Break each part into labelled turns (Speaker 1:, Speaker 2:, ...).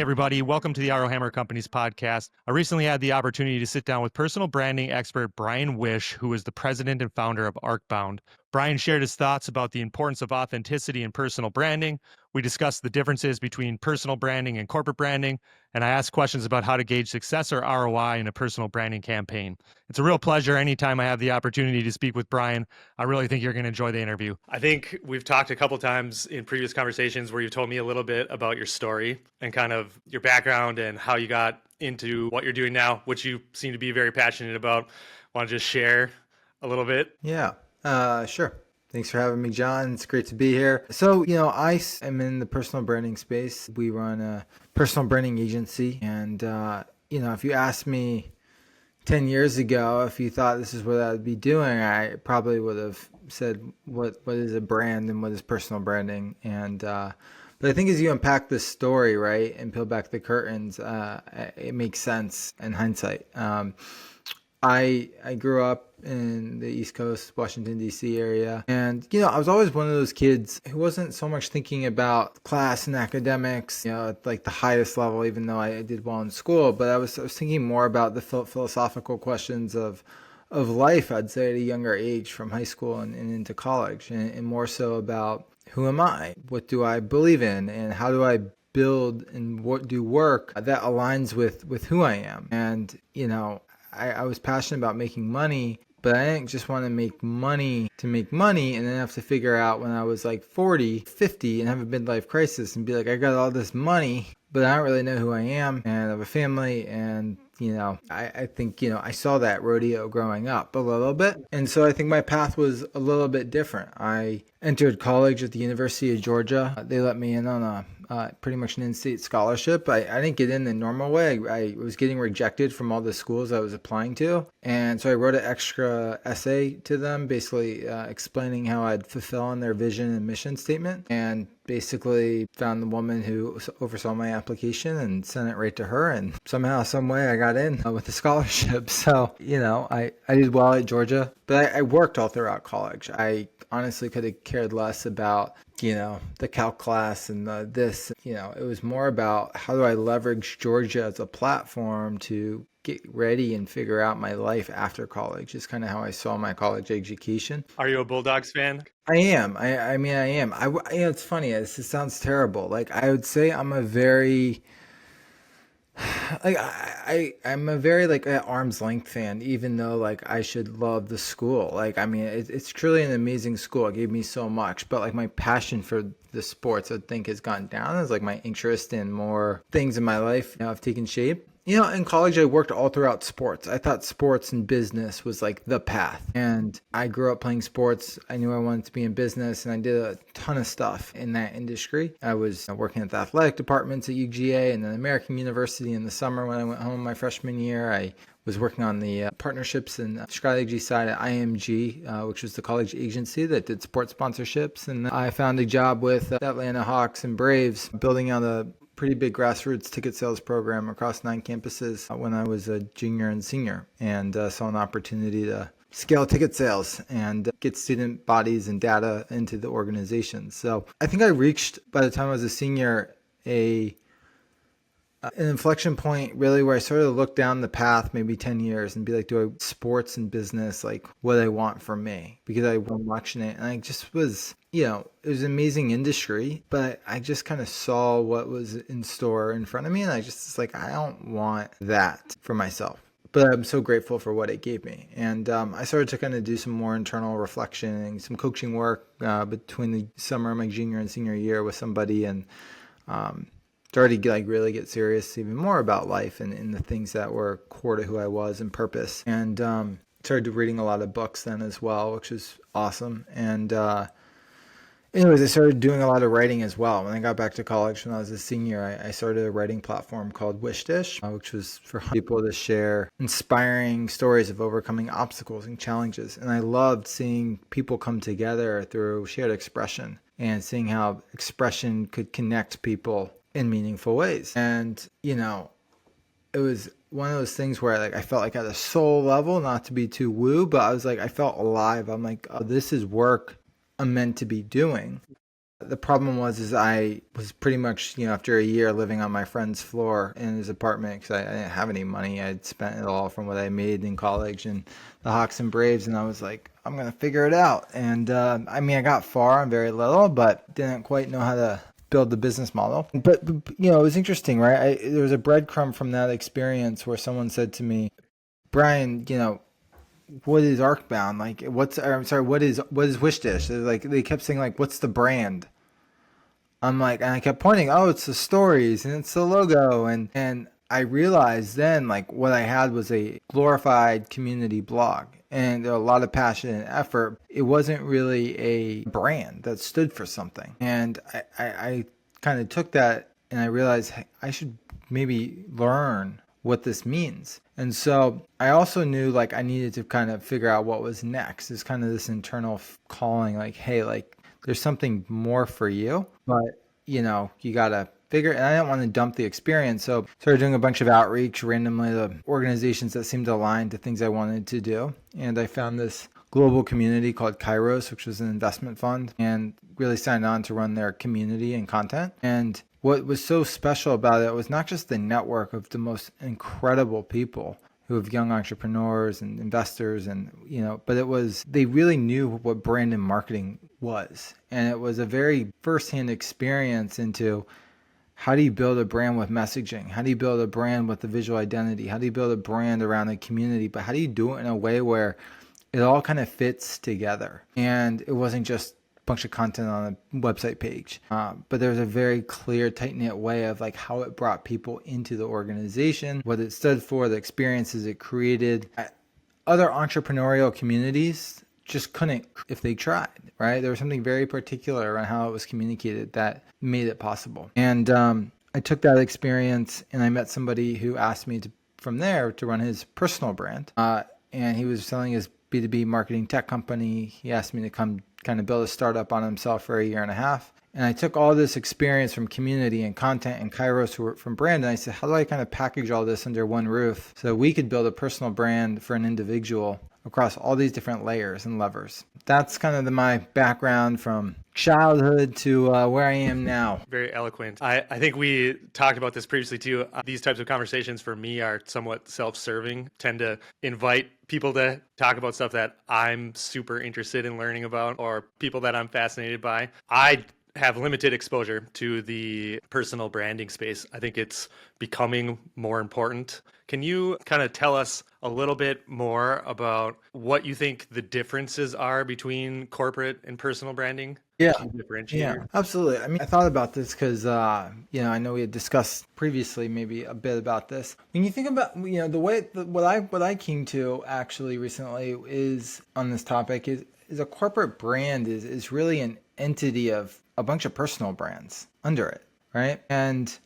Speaker 1: everybody. Welcome to the R.O.Hammer Company's podcast. I recently had the opportunity to sit down with personal branding expert Bryan Wish, who is the president and founder of Arcbound. Bryan shared his thoughts about the importance of authenticity in personal branding. We discussed the differences between personal branding and corporate branding, and I asked questions about how to gauge success or ROI in a personal branding campaign. It's a real pleasure anytime I have the opportunity to speak with Bryan. I really think you're going to enjoy the interview. I think we've talked a couple times in previous conversations where you've told me a little bit about your story and kind of your background and how you got into what you're doing now, which you seem to be very passionate about. Want to just share a little bit?
Speaker 2: Yeah, sure. Thanks for having me, John. It's great to be here. So, I am in the personal branding space. We run a personal branding agency. And, if you asked me 10 years ago, if you thought this is what I'd be doing, I probably would have said, what is a brand and what is personal branding? And, but I think as you unpack this story, right, and peel back the curtains, it makes sense in hindsight. I grew up in the East Coast, Washington, D.C. area. And, I was always one of those kids who wasn't so much thinking about class and academics, at like the highest level, even though I did well in school. But I was thinking more about the philosophical questions of life, I'd say, at a younger age from high school and into college, and more so about who am I? What do I believe in? And how do I build and do work that aligns with who I am? And, I was passionate about making money, but I didn't just want to make money to make money and then have to figure out when I was like 40, 50 and have a midlife crisis and be like, I got all this money, but I don't really know who I am and I have a family. And, I think, I saw that rodeo growing up a little bit. And so I think my path was a little bit different. I entered college at the University of Georgia. They let me in on a pretty much an in-state scholarship. I didn't get in the normal way. I was getting rejected from all the schools I was applying to. And so I wrote an extra essay to them, basically explaining how I'd fulfill on their vision and mission statement. And basically found the woman who oversaw my application and sent it right to her. And somehow, some way I got in with the scholarship. So, I did well at Georgia, but I worked all throughout college. I honestly could have cared less about the calc class and this. It was more about how do I leverage Georgia as a platform to get ready and figure out my life after college is kind of how I saw my college education.
Speaker 1: Are you a Bulldogs fan?
Speaker 2: I am. I mean, I am. It's funny. It sounds terrible. Like, I would say I'm a very... I'm a very at arm's length fan, even though I should love the school. It's truly an amazing school. It gave me so much, but my passion for the sports I think has gone down as my interest in more things in my life have taken shape. In college, I worked all throughout sports. I thought sports and business was the path. And I grew up playing sports. I knew I wanted to be in business, and I did a ton of stuff in that industry. I was working at the athletic departments at UGA and then American University in the summer when I went home my freshman year. I was working on the partnerships and strategy side at IMG, which was the college agency that did sports sponsorships. And I found a job with the Atlanta Hawks and Braves, building out a pretty big grassroots ticket sales program across 9 campuses when I was a junior and senior, and saw an opportunity to scale ticket sales and get student bodies and data into the organization. So I think I reached, by the time I was a senior, an inflection point really where I sort of looked down the path maybe 10 years and be like, do I sports and business what I want for me? Because I was watching it and I just was, it was an amazing industry, but I just kind of saw what was in store in front of me and I just was I don't want that for myself. But I'm so grateful for what it gave me. And I started to kind of do some more internal reflection and some coaching work between the summer of my junior and senior year with somebody, and started to really get serious even more about life and the things that were core to who I was and purpose. And started reading a lot of books then as well, which was awesome. And anyways, I started doing a lot of writing as well. When I got back to college when I was a senior, I started a writing platform called Wish Dish, which was for people to share inspiring stories of overcoming obstacles and challenges. And I loved seeing people come together through shared expression and seeing how expression could connect people in meaningful ways. And, it was one of those things where I felt at a soul level, not to be too woo, but I was I felt alive. I'm oh, this is work I'm meant to be doing. The problem is I was pretty much, after a year living on my friend's floor in his apartment because I didn't have any money. I'd spent it all from what I made in college and the Hawks and Braves. And I was like, I'm going to figure it out. And I got far on very little, but didn't quite know how to build the business model. But it was interesting, right? There was a breadcrumb from that experience where someone said to me, Bryan, what is Arcbound? Like, what is Wish Dish? Like, they kept saying, like, what's the brand? I'm like, and I kept pointing, oh, it's the stories and it's the logo. And I realized then, like, what I had was a glorified community blog and a lot of passion and effort. It wasn't really a brand that stood for something. And I kind of took that and I realized, hey, I should maybe learn what this means. And so I also knew like I needed to kind of figure out what was next. It's kind of this internal calling, like, hey, like, there's something more for you, but you gotta figure. And I didn't want to dump the experience, so started doing a bunch of outreach randomly to organizations that seemed to align to things I wanted to do. And I found this global community called Kairos, which was an investment fund, and really signed on to run their community and content. And what was so special about it was not just the network of the most incredible people who have young entrepreneurs and investors but it was, they really knew what brand and marketing was. And it was a very firsthand experience into how do you build a brand with messaging? How do you build a brand with the visual identity? How do you build a brand around a community? But how do you do it in a way where it all kind of fits together? And it wasn't just bunch of content on a website page. But there was a very clear, tight-knit way of like how it brought people into the organization, what it stood for, the experiences it created. Other entrepreneurial communities just couldn't if they tried, right? There was something very particular around how it was communicated that made it possible. And I took that experience and I met somebody who asked me from there to run his personal brand. And he was selling his B2B marketing tech company. He asked me to come kind of build a startup on himself for a year and a half. And I took all this experience from community and content and Kairos who were from brand. And I said, how do I kind of package all this under one roof so we could build a personal brand for an individual across all these different layers and levers? That's kind of my background from childhood to where I am now.
Speaker 1: Very eloquent. I think we talked about this previously too. These types of conversations for me are somewhat self-serving, tend to invite people to talk about stuff that I'm super interested in learning about or people that I'm fascinated by. I have limited exposure to the personal branding space. I think it's becoming more important. Can you kind of tell us a little bit more about what you think the differences are between corporate and personal branding?
Speaker 2: Yeah.
Speaker 1: Differentiator?
Speaker 2: Yeah, absolutely. I mean, I thought about this because, I know we had discussed previously maybe a bit about this. When you think about, the way, what I came to actually recently is on this topic is a corporate brand is really an entity of a bunch of personal brands under it, right? And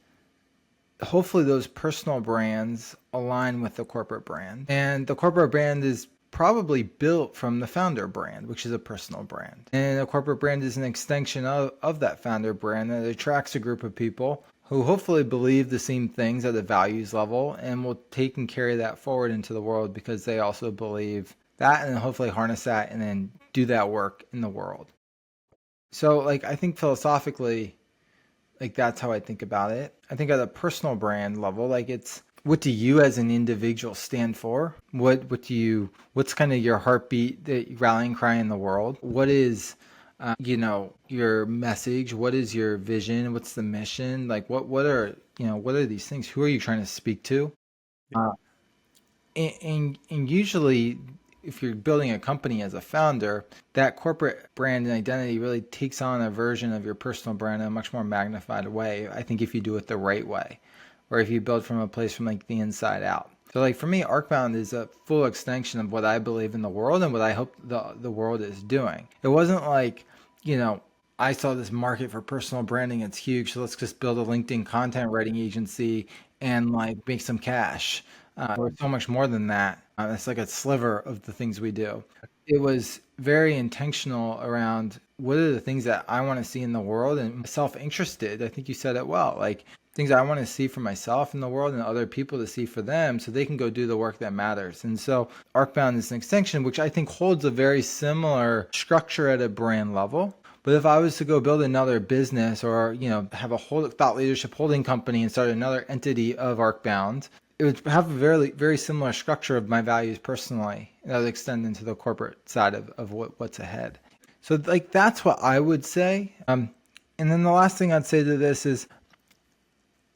Speaker 2: hopefully those personal brands align with the corporate brand. And the corporate brand is probably built from the founder brand, which is a personal brand. And a corporate brand is an extension of that founder brand that attracts a group of people who hopefully believe the same things at the values level and will take and carry that forward into the world because they also believe that and hopefully harness that and then do that work in the world. So like, I think philosophically, like that's how I think about it. I think at a personal brand level, like it's, what do you as an individual stand for? What's kind of your heartbeat, the rallying cry in the world? What is, your message? What is your vision? What's the mission? Like what are these things? Who are you trying to speak to? And usually if you're building a company as a founder, that corporate brand and identity really takes on a version of your personal brand in a much more magnified way. I think if you do it the right way, or if you build from a place from like the inside out. So like for me, Arcbound is a full extension of what I believe in the world and what I hope the world is doing. It wasn't like, I saw this market for personal branding, it's huge, so let's just build a LinkedIn content writing agency and like make some cash. We're so much more than that. It's like a sliver of the things we do. It was very intentional around what are the things that I want to see in the world and self-interested. I think you said it well, like things I want to see for myself in the world and other people to see for them so they can go do the work that matters. And so Arcbound is an extension, which I think holds a very similar structure at a brand level, But if I was to go build another business or, have a whole thought leadership holding company and start another entity of Arcbound, it would have a very, very similar structure of my values personally that would extend into the corporate side of what's ahead. So like, that's what I would say. And then the last thing I'd say to this is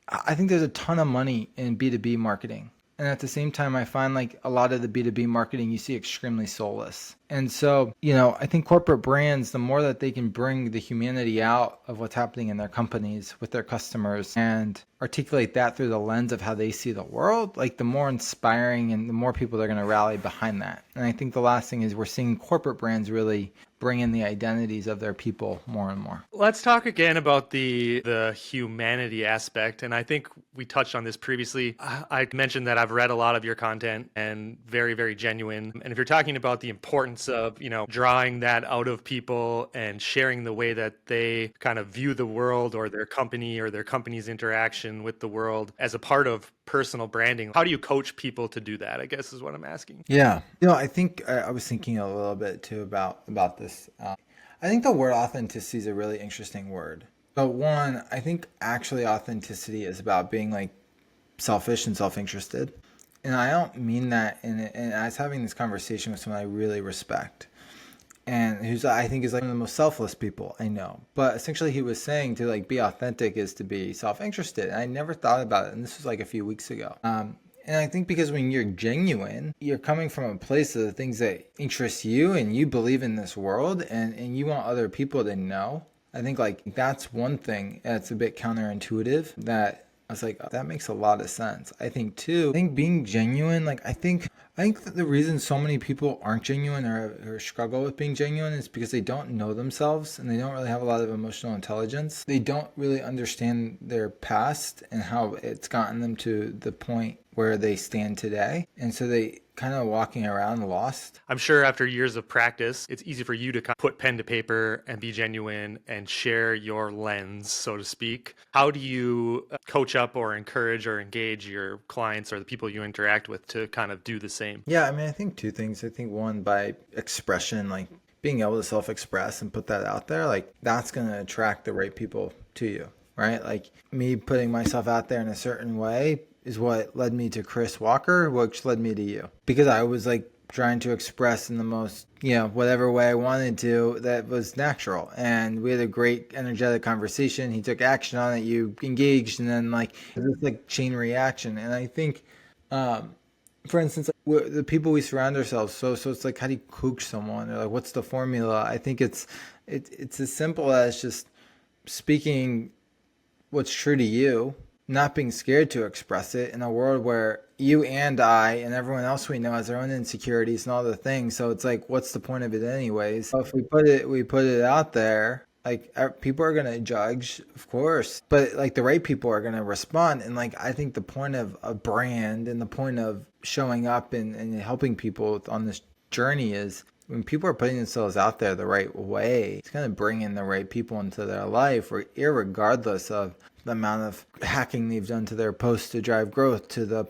Speaker 2: I think there's a ton of money in B2B marketing. And at the same time, I find like a lot of the B2B marketing you see extremely soulless. And so, I think corporate brands, the more that they can bring the humanity out of what's happening in their companies with their customers and articulate that through the lens of how they see the world, like the more inspiring and the more people are going to rally behind that. And I think the last thing is we're seeing corporate brands really bring in the identities of their people more and more.
Speaker 1: Let's talk again about the humanity aspect. And I think we touched on this previously. I mentioned that I've read a lot of your content and very, very genuine. And if you're talking about the importance of, drawing that out of people and sharing the way that they kind of view the world or their company or their company's interaction with the world as a part of personal branding, how do you coach people to do that, I guess is what I'm asking.
Speaker 2: Yeah. I think I was thinking a little bit too about this. I think the word authenticity is a really interesting word. But one, I think actually authenticity is about being like selfish and self-interested. And I don't mean that and I was having this conversation with someone I really respect. And who's I think is like one of the most selfless people I know. But essentially he was saying to like be authentic is to be self-interested. And I never thought about it. And this was like a few weeks ago. And I think because when you're genuine, you're coming from a place of the things that interest you and you believe in this world and you want other people to know. I think like that's one thing that's a bit counterintuitive that I was like, oh, that makes a lot of sense. I think being genuine, like I think that the reason so many people aren't genuine or struggle with being genuine is because they don't know themselves and they don't really have a lot of emotional intelligence. They don't really understand their past and how it's gotten them to the point where they stand today. And so they kind of walking around lost.
Speaker 1: I'm sure after years of practice, it's easy for you to put pen to paper and be genuine and share your lens, so to speak. How do you coach up or encourage or engage your clients or the people you interact with to kind of do the same?
Speaker 2: Yeah, I mean, I think two things. I think one, by expression, like being able to self-express and put that out there, like that's going to attract the right people to you, right? Like me putting myself out there in a certain way is what led me to Chris Walker, which led me to you. Because I was like trying to express in the most, whatever way I wanted to that was natural. And we had a great energetic conversation. He took action on it, you engaged, and then like this like chain reaction. And I think, for instance, the people we surround ourselves, so it's like, how do you coach someone? Or like, what's the formula? I think it's as simple as just speaking what's true to you, not being scared to express it in a world where you and I and everyone else we know has their own insecurities and all the things. So it's like, what's the point of it anyways? So if we put it out there, like people are going to judge, of course, but like the right people are going to respond. And like, I think the point of a brand and the point of showing up and helping people on this journey is when people are putting themselves out there the right way, it's going to bring in the right people into their life, or irregardless of the amount of hacking they've done to their posts to drive growth to the,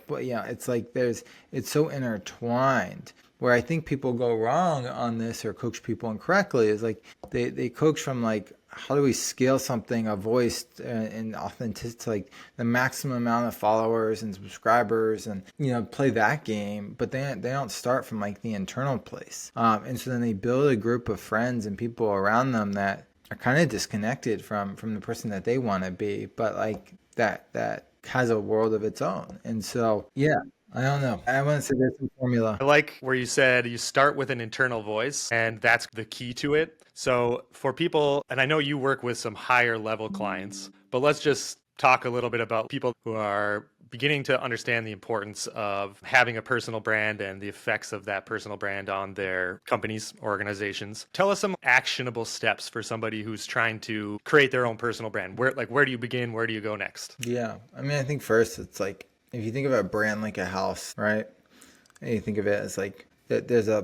Speaker 2: it's like it's so intertwined. Where I think people go wrong on this or coach people incorrectly is like they coach from like, how do we scale something, a voice and authentic to like the maximum amount of followers and subscribers and, play that game. But they don't start from like the internal place. And so then they build a group of friends and people around them that are kind of disconnected from the person that they want to be, but like that has a world of its own. And so, yeah. I don't know. I want to say there's some formula.
Speaker 1: I like where you said you start with an internal voice, and that's the key to it. So for people, and I know you work with some higher level clients, but let's just talk a little bit about people who are beginning to understand the importance of having a personal brand and the effects of that personal brand on their companies, organizations. Tell us some actionable steps for somebody who's trying to create their own personal brand. Where do you begin? Where do you go next?
Speaker 2: Yeah. I mean, I think first it's like, if you think of a brand like a house, right? And you think of it as like there's a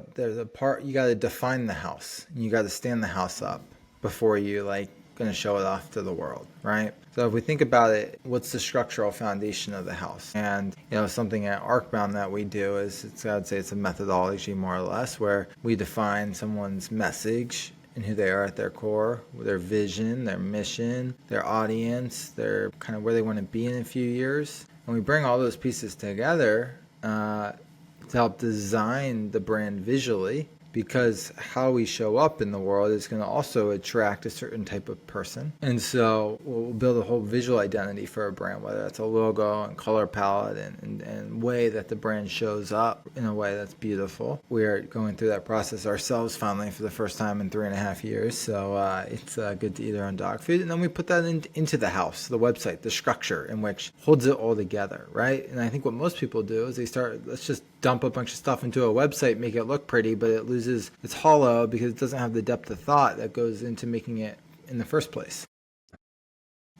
Speaker 2: part you got to define the house. And you got to stand the house up before you like going to show it off to the world, right? So if we think about it, what's the structural foundation of the house? And something at Arcbound that we do is I'd say it's a methodology more or less where we define someone's message and who they are at their core, their vision, their mission, their audience, their kind of where they want to be in a few years. And we bring all those pieces together to help design the brand visually, because how we show up in the world is going to also attract a certain type of person. And so we'll build a whole visual identity for a brand, whether that's a logo and color palette and way that the brand shows up in a way that's beautiful. We're going through that process ourselves finally for the first time in 3.5 years. So it's good to eat our own dog food. And then we put that into the house, the website, the structure in which holds it all together, right? And I think what most people do is they start, let's just dump a bunch of stuff into a website, make it look pretty, but it loses, it's hollow because it doesn't have the depth of thought that goes into making it in the first place.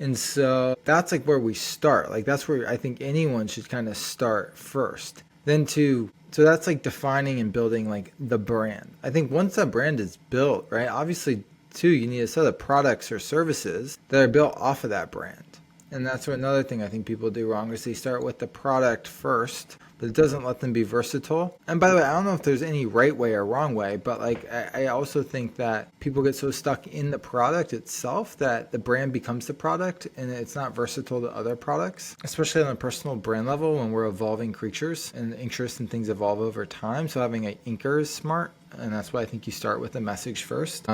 Speaker 2: And so that's like where we start. Like that's where I think anyone should kind of start first. So that's like defining and building like the brand. I think once that brand is built, right, obviously too, you need a set of products or services that are built off of that brand. And that's another thing I think people do wrong is they start with the product first, but it doesn't let them be versatile. And by the way, I don't know if there's any right way or wrong way, but like I also think that people get so stuck in the product itself that the brand becomes the product and it's not versatile to other products, especially on a personal brand level when we're evolving creatures and interests and things evolve over time. So having an anchor is smart. And that's why I think you start with the message first.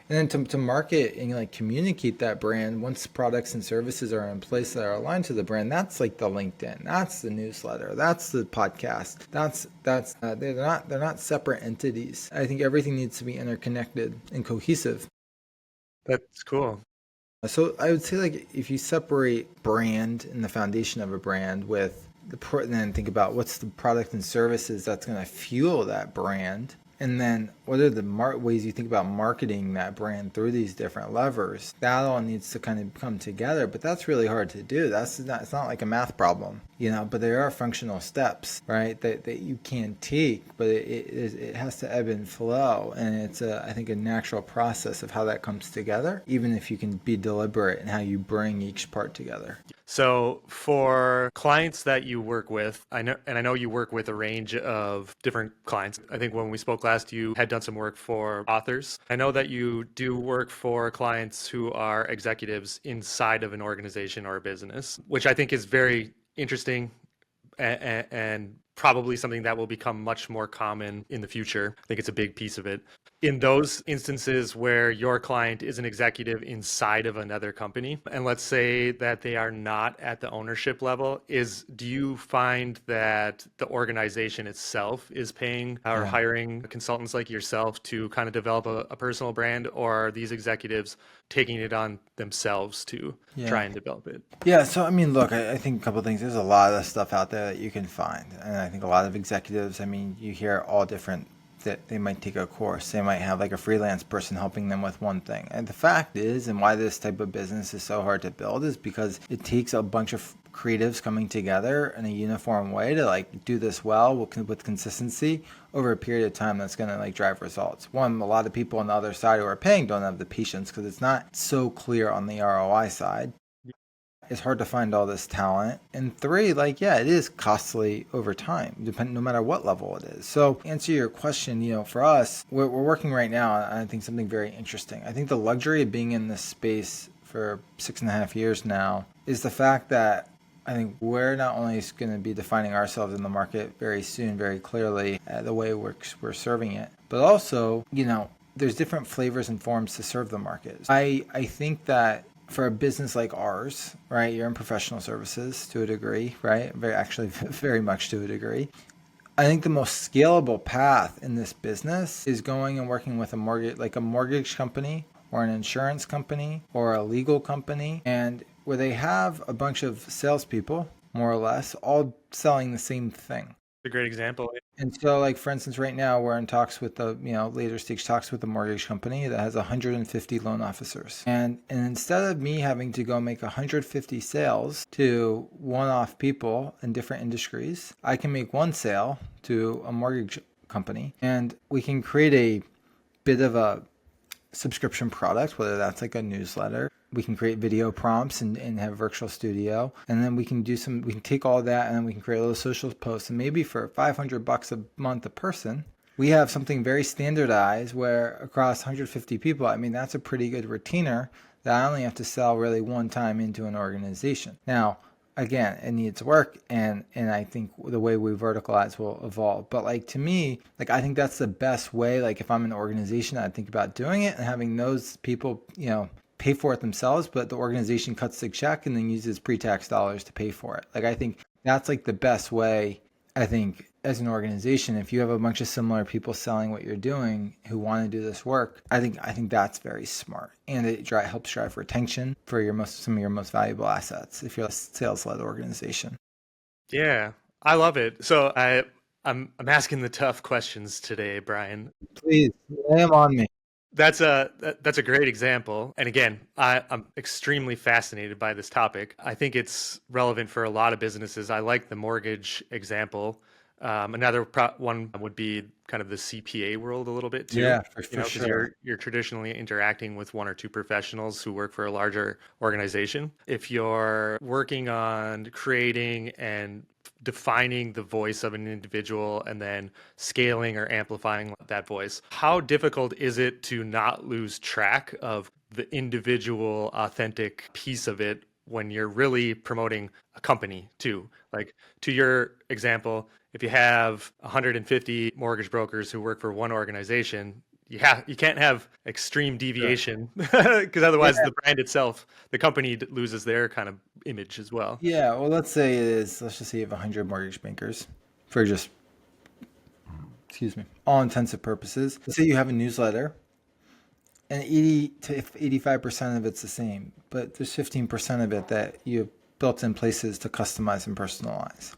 Speaker 2: And then to market and like communicate that brand, once products and services are in place that are aligned to the brand, that's like the LinkedIn, that's the newsletter, that's the podcast. They're not separate entities. I think everything needs to be interconnected and cohesive.
Speaker 1: That's cool.
Speaker 2: So I would say like if you separate brand and the foundation of a brand with and then think about what's the product and services that's going to fuel that brand. And then what are the ways you think about marketing that brand through these different levers? That all needs to kind of come together, but that's really hard to do. It's not like a math problem, but there are functional steps, right, that you can take, but it has to ebb and flow. And it's, I think, a natural process of how that comes together, even if you can be deliberate in how you bring each part together.
Speaker 1: So for clients that you work with, I know you work with a range of different clients. I think when we spoke last, you had done some work for authors. I know that you do work for clients who are executives inside of an organization or a business, which I think is very interesting and probably something that will become much more common in the future. I think it's a big piece of it. In those instances where your client is an executive inside of another company, and let's say that they are not at the ownership level, do you find that the organization itself is paying or hiring consultants like yourself to kind of develop a personal brand, or are these executives taking it on themselves to try and develop it?
Speaker 2: Yeah, so I mean, look, I think a couple of things. There's a lot of stuff out there that you can find. And I think a lot of executives, I mean, you hear all different, that they might take a course. They might have like a freelance person helping them with one thing. And the fact is, and why this type of business is so hard to build, is because it takes a bunch of creatives coming together in a uniform way to like do this well with consistency over a period of time that's going to like drive results. One, a lot of people on the other side who are paying don't have the patience because it's not so clear on the ROI side. It's hard to find all this talent. And 3, it is costly over time, no matter what level it is. So answer your question, for us, we're working right now on, I think, something very interesting. I think the luxury of being in this space for 6.5 years now is the fact that I think we're not only going to be defining ourselves in the market very soon, very clearly, the way we're serving it, but also, there's different flavors and forms to serve the market. I think that for a business like ours, right, you're in professional services to a degree, right? Very much to a degree. I think the most scalable path in this business is going and working with a mortgage company or an insurance company or a legal company, and where they have a bunch of salespeople, more or less, all selling the same thing.
Speaker 1: A great example.
Speaker 2: And so, for instance, right now we're in talks with later stage talks with a mortgage company that has 150 loan officers. And instead of me having to go make 150 sales to one-off people in different industries, I can make one sale to a mortgage company, and we can create a bit of a subscription product, whether that's like a newsletter. We can create video prompts and have a virtual studio. And then we can take all that and then we can create a little social posts. And maybe for $500 a month a person, we have something very standardized where across 150 people, I mean, that's a pretty good retainer that I only have to sell really one time into an organization. Now, again, it needs work, and I think the way we verticalize will evolve. But like to me, like I think that's the best way. Like if I'm an organization, I think about doing it and having those people, pay for it themselves, but the organization cuts the check and then uses pre-tax dollars to pay for it. Like I think that's like the best way. I think as an organization, if you have a bunch of similar people selling what you're doing who want to do this work, I think that's very smart, and it helps drive retention for some of your most valuable assets if you're a sales-led organization.
Speaker 1: Yeah, I love it. So I'm asking the tough questions today, Brian.
Speaker 2: Please lay them on me.
Speaker 1: That's a great example. And again, I'm extremely fascinated by this topic. I think it's relevant for a lot of businesses. I like the mortgage example. Another one would be kind of the CPA world a little bit too.
Speaker 2: Yeah, for
Speaker 1: Because
Speaker 2: sure.
Speaker 1: you're traditionally interacting with one or two professionals who work for a larger organization. If you're working on creating and defining the voice of an individual and then scaling or amplifying that voice, how difficult is it to not lose track of the individual authentic piece of it when you're really promoting a company too? Like to your example, if you have 150 mortgage brokers who work for one organization, you can't have extreme
Speaker 2: Sure.
Speaker 1: deviation because otherwise the brand itself, the company loses their kind of image as well.
Speaker 2: Yeah, well, let's just say you have 100 mortgage bankers for just, excuse me, all intensive purposes. Let's say you have a newsletter and 80 to 85% of it's the same, but there's 15% of it that you built in places to customize and personalize.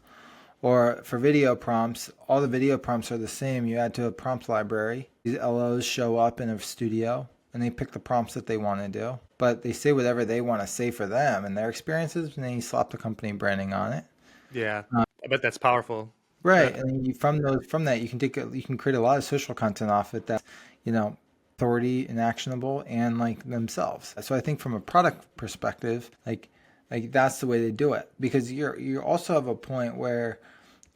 Speaker 2: Or for video prompts, all the video prompts are the same. You add to a prompt library. These LOs show up in a studio and they pick the prompts that they want to do, but they say whatever they want to say for them and their experiences, and then you slap the company branding on it.
Speaker 1: Yeah, I bet that's powerful. Uh,
Speaker 2: Right, and then from that you can create a lot of social content off it that, you know, authority and actionable and like themselves. So I think from a product perspective, like that's the way to do it, because you also have a point where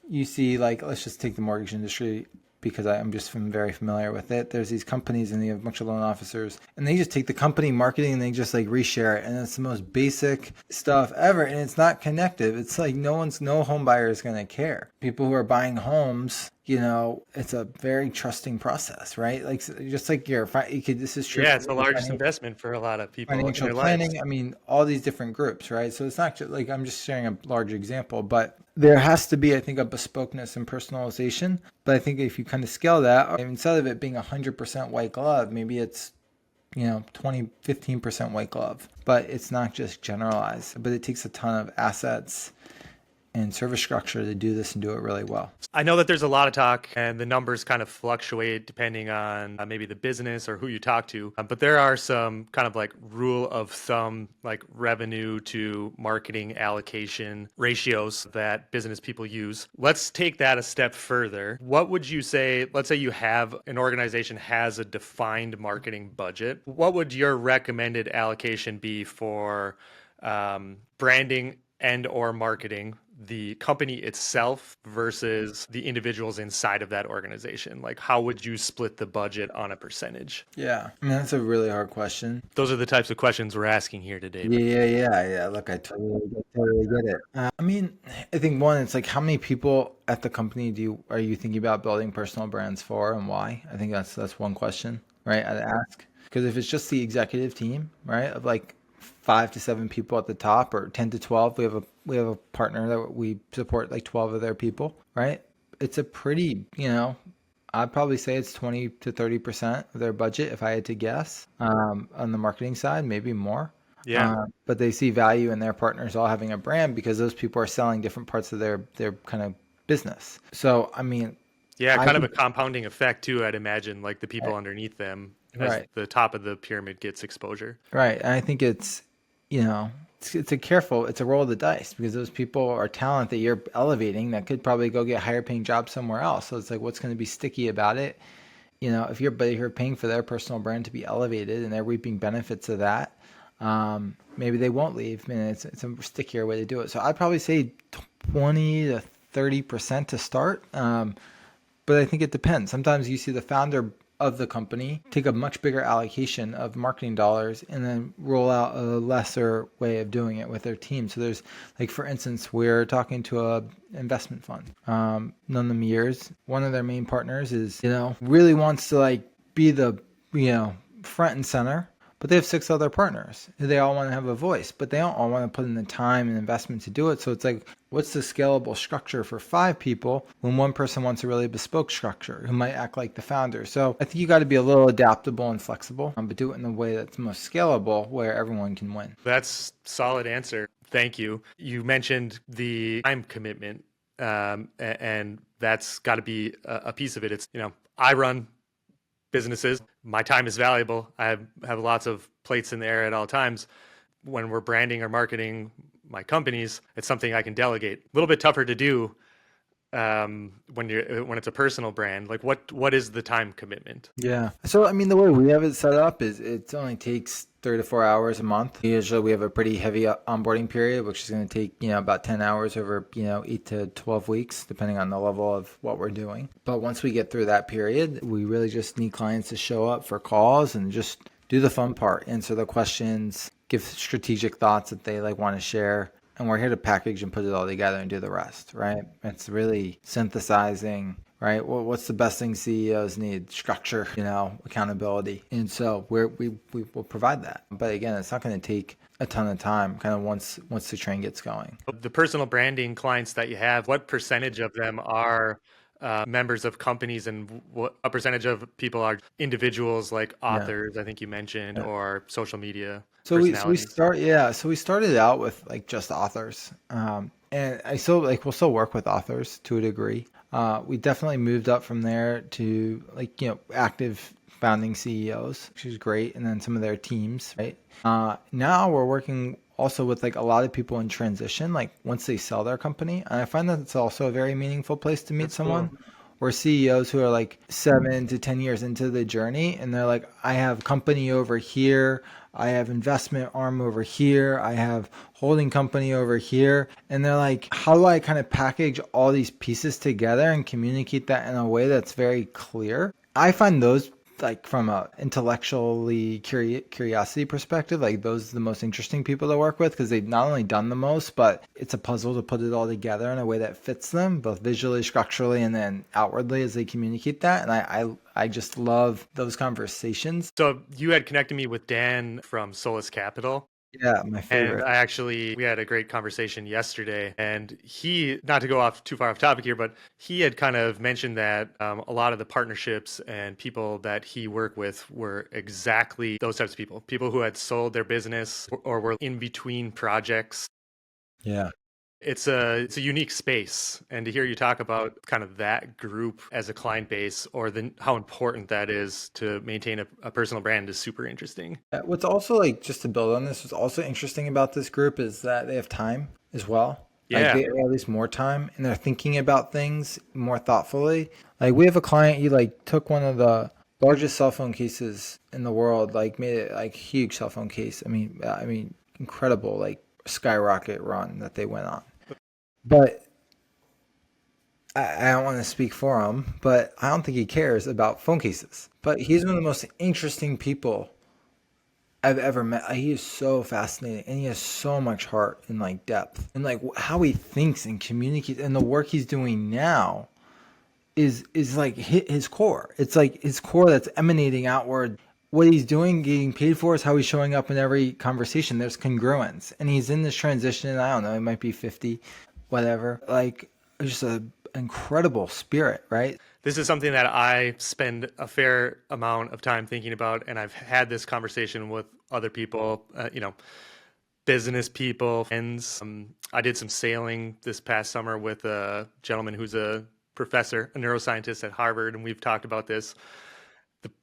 Speaker 2: you see, like, let's just take the mortgage industry because I'm just very familiar with it. There's these companies and they have a bunch of loan officers and they just take the company marketing and they just like reshare it. And it's the most basic stuff ever. And it's not connective. It's like no home buyer is going to care. People who are buying homes, it's a very trusting process, right? Like, just like this is true
Speaker 1: yeah,
Speaker 2: for
Speaker 1: it's the largest investment for a lot of people in
Speaker 2: financial
Speaker 1: their lives.
Speaker 2: planning. I mean, all these different groups, right? So it's not just like I'm just sharing a large example, but there has to be, I think, a bespokeness and personalization. But I think if you kind of scale that, instead of it being 100% white glove, maybe it's 15% white glove. But it's not just generalized, but it takes a ton of assets and service structure to do this and do it really well.
Speaker 1: I know that there's a lot of talk and the numbers kind of fluctuate depending on maybe the business or who you talk to. But there are some kind of like rule of thumb, like revenue to marketing allocation ratios that business people use. Let's take that a step further. What would you say, let's say you have an organization has a defined marketing budget. What would your recommended allocation be for branding and or marketing the company itself versus the individuals inside of that organization? Like, how would you split the budget on a percentage?
Speaker 2: Yeah, I mean, that's a really hard question.
Speaker 1: Those are the types of questions we're asking here today.
Speaker 2: Yeah. Look, I totally get it. I mean, I think one, it's like how many people at the company are you thinking about building personal brands for, and why? I think that's one question, right? I'd ask, because if it's just the executive team, right, of like 5 to 7 people at the top, or 10 to 12, we have a partner that we support like 12 of their people, right? It's a pretty, I'd probably say it's 20 to 30% of their budget if I had to guess, on the marketing side, maybe more.
Speaker 1: Yeah.
Speaker 2: But they see value in their partners all having a brand because those people are selling different parts of their kind of business. So, I mean,
Speaker 1: Yeah.
Speaker 2: I
Speaker 1: Kind of a
Speaker 2: think,
Speaker 1: compounding effect too, I'd imagine, like the people underneath them as
Speaker 2: right,
Speaker 1: the top of the pyramid gets exposure.
Speaker 2: right. And I think you know, it's a roll of the dice, because those people are talent that you're elevating that could probably go get higher paying jobs somewhere else. So it's like, what's going to be sticky about it? If you're paying for their personal brand to be elevated and they're reaping benefits of that, maybe they won't leave. I mean, it's a stickier way to do it. So I'd probably say 20 to 30% to start. but I think it depends. Sometimes you see the founder of the company take a much bigger allocation of marketing dollars and then roll out a lesser way of doing it with their team. So there's like, for instance, we're talking to a investment fund, known them years. One of their main partners is, really wants to like be the, front and center, but they have 6 other partners. They all want to have a voice, but they don't all want to put in the time and investment to do it. So it's like, what's the scalable structure for 5 people when one person wants a really bespoke structure who might act like the founder? So I think you got to be a little adaptable and flexible, but do it in a way that's most scalable where everyone can win.
Speaker 1: That's solid answer. Thank you. You mentioned the time commitment, and that's got to be a piece of it. It's, I run businesses. My time is valuable. I have lots of plates in the air at all times. When we're branding or marketing my companies, it's something I can delegate. A little bit tougher to do when it's a personal brand. Like, what is the time commitment?
Speaker 2: Yeah. So I mean, the way we have it set up is it only takes 3 to 4 hours a month. Usually we have a pretty heavy onboarding period, which is going to take, about 10 hours over, 8 to 12 weeks, depending on the level of what we're doing. But once we get through that period, we really just need clients to show up for calls and just do the fun part, answer the questions, give strategic thoughts that they want to share. And we're here to package and put it all together and do the rest, right? It's really synthesizing, right? Well, what's the best thing CEOs need? Structure, accountability. And so we will provide that. But again, it's not going to take a ton of time kind of once the train gets going.
Speaker 1: The personal branding clients that you have, what percentage of them are members of companies, and what a percentage of people are individuals like authors, I think you mentioned, or social media
Speaker 2: So we started out with just authors, and we'll still work with authors to a degree. We definitely moved up from there to active founding CEOs, which is great, and then some of their teams, right? Now we're working also with a lot of people in transition, once they sell their company. And I find that it's also a very meaningful place to meet someone. Cool. Or CEOs who are 7 to 10 years into the journey, and they're like, I have company over here, I have investment arm over here, I have holding company over here. And they're like, how do I kind of package all these pieces together and communicate that in a way that's very clear? I find those, from a intellectually curiosity perspective, those are the most interesting people to work with, because they've not only done the most, but it's a puzzle to put it all together in a way that fits them, both visually, structurally, and then outwardly as they communicate that. And I just love those conversations.
Speaker 1: So you had connected me with Dan from Solus Capital.
Speaker 2: Yeah, my favorite.
Speaker 1: And we had a great conversation yesterday, and he, not to go off too far off topic here, but he had kind of mentioned that a lot of the partnerships and people that he worked with were exactly those types of people who had sold their business or were in between projects.
Speaker 2: Yeah.
Speaker 1: It's a unique space, and to hear you talk about kind of that group as a client base, or how important that is to maintain a personal brand, is super interesting.
Speaker 2: What's also just to build on this, what's also interesting about this group is that they have time as well.
Speaker 1: Yeah.
Speaker 2: They have at least more time, and they're thinking about things more thoughtfully. We have a client, he took one of the largest cell phone cases in the world, made it huge cell phone case. I mean, incredible, skyrocket run that they went on. But I don't want to speak for him, but I don't think he cares about phone cases. But he's one of the most interesting people I've ever met. He is so fascinating, and he has so much heart and depth, and how he thinks and communicates, and the work he's doing now is his core. It's his core that's emanating outward. What he's doing, getting paid for, is how he's showing up in every conversation. There's congruence, and he's in this transition. I don't know, he might be 50, whatever. Just an incredible spirit, right?
Speaker 1: This is something that I spend a fair amount of time thinking about, and I've had this conversation with other people, business people, friends. I did some sailing this past summer with a gentleman who's a professor, a neuroscientist at Harvard, and we've talked about this.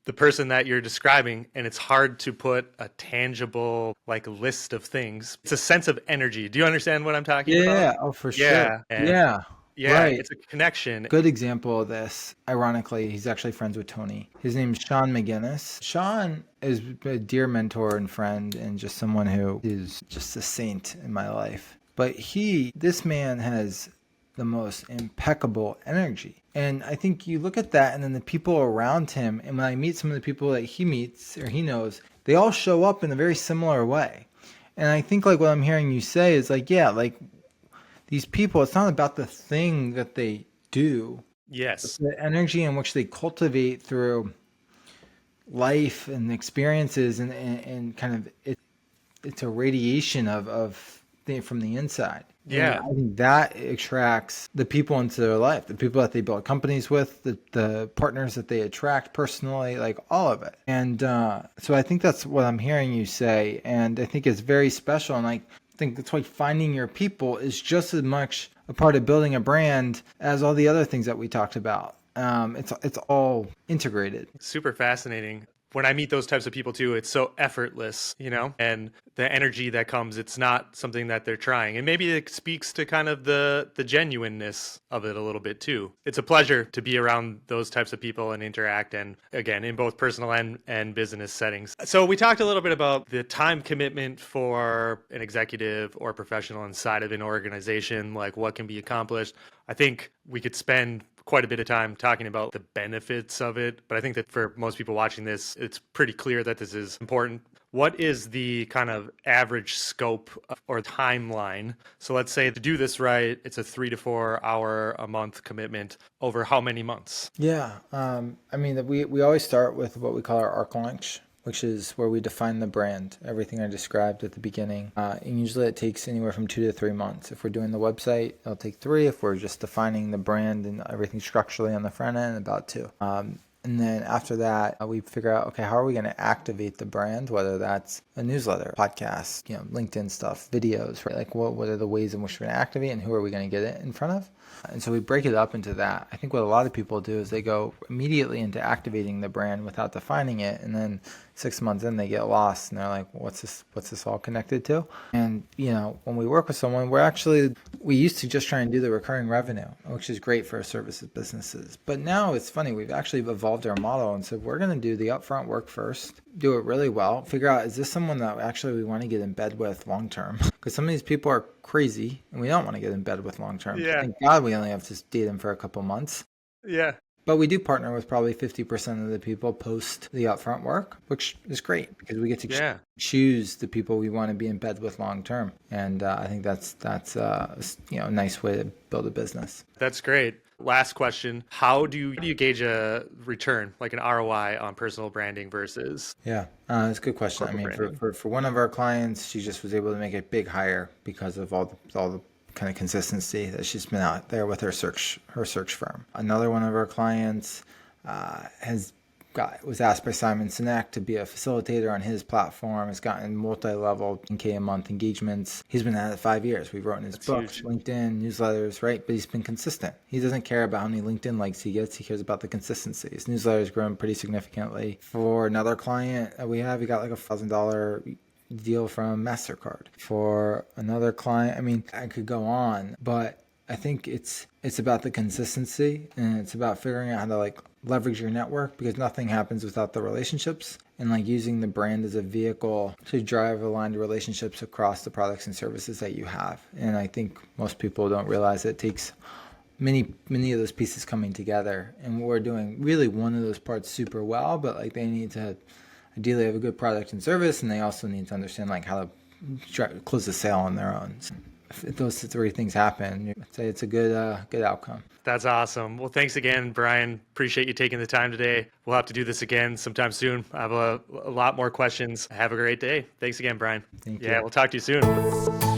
Speaker 1: The person that you're describing, and it's hard to put a tangible list of things. It's a sense of energy. Do you understand what I'm talking about?
Speaker 2: Yeah, oh, for sure.
Speaker 1: Yeah,
Speaker 2: right.
Speaker 1: It's a connection.
Speaker 2: Good example of this. Ironically, he's actually friends with Tony. His name's Sean McGinnis. Sean is a dear mentor and friend, and just someone who is just a saint in my life. But this man has the most impeccable energy. And I think you look at that, and then the people around him, and when I meet some of the people that he meets or he knows, they all show up in a very similar way. And I think like what I'm hearing you say is like, yeah, like these people, it's not about the thing that they do,
Speaker 1: Yes.
Speaker 2: the energy in which they cultivate through life and experiences, and kind of it's a radiation from the inside. And
Speaker 1: Yeah.
Speaker 2: I think that attracts the people into their life, the people that they build companies with, the partners that they attract personally, like all of it. And so I think that's what I'm hearing you say. And I think it's very special. And I think that's why finding your people is just as much a part of building a brand as all the other things that we talked about. It's all integrated.
Speaker 1: Super fascinating. When I meet those types of people too, it's so effortless, and the energy that comes, it's not something that they're trying. And maybe it speaks to kind of the genuineness of it a little bit too. It's a pleasure to be around those types of people and interact, and again, in both personal and business settings. So we talked a little bit about the time commitment for an executive or professional inside of an organization, like what can be accomplished. I think we could spend quite a bit of time talking about the benefits of it, but I think that for most people watching this, it's pretty clear that this is important. What is the kind of average scope or timeline? So let's say to do this right, it's a 3 to 4 hour a month commitment over how many months?
Speaker 2: Yeah. I mean, we always start with what we call our arc launch, which is where we define the brand, everything I described at the beginning. And usually it takes anywhere from 2 to 3 months. If we're doing the website, it'll take 3. If we're just defining the brand and everything structurally on the front end, about 2. And then after that, we figure out, okay, how are we going to activate the brand? Whether that's a newsletter, podcast, LinkedIn stuff, videos, right? Like what are the ways in which we're going to activate, and who are we going to get it in front of? And so we break it up into that. I think what a lot of people do is they go immediately into activating the brand without defining it, and then 6 months in they get lost and they're like, what's this all connected to? And when we work with someone, we used to just try and do the recurring revenue, which is great for services businesses. But now it's funny, we've actually evolved our model and said we're going to do the upfront work first, do it really well, figure out, is this someone that actually we want to get in bed with long term? Because some of these people are crazy and we don't want to get in bed with long term.
Speaker 1: Yeah.
Speaker 2: Thank God we only have to date them for a couple months.
Speaker 1: Yeah.
Speaker 2: But we do partner with probably 50% of the people post the upfront work, which is great because we get to choose the people we want to be in bed with long term. And I think that's a nice way to build a business.
Speaker 1: That's great. Last question. How do you gauge a return, like an ROI on personal branding versus?
Speaker 2: Yeah, it's a good question. I mean, for one of our clients, she just was able to make a big hire because of all the kind of consistency that she's been out there with her search firm. Another one of our clients was asked by Simon Sinek to be a facilitator on his platform. Has gotten multi-level K a month engagements. He's been at it 5 years. We've written his books, LinkedIn, newsletters, right? But he's been consistent. He doesn't care about how many LinkedIn likes he gets. He cares about the consistency. His newsletter has grown pretty significantly. For another client that we have, he got like $1,000 deal from MasterCard. For another client, I mean, I could go on, but I think it's about the consistency, and it's about figuring out how to leverage your network, because nothing happens without the relationships, and using the brand as a vehicle to drive aligned relationships across the products and services that you have. And I think most people don't realize it takes many of those pieces coming together, and we're doing really one of those parts super well, but they need to ideally have a good product and service, and they also need to understand how to close the sale on their own. So if those 3 things happen, I'd say it's a good outcome.
Speaker 1: That's awesome. Well, thanks again, Bryan. Appreciate you taking the time today. We'll have to do this again sometime soon. I have a lot more questions. Have a great day. Thanks again, Bryan.
Speaker 2: Thank you.
Speaker 1: Yeah, we'll talk to you soon.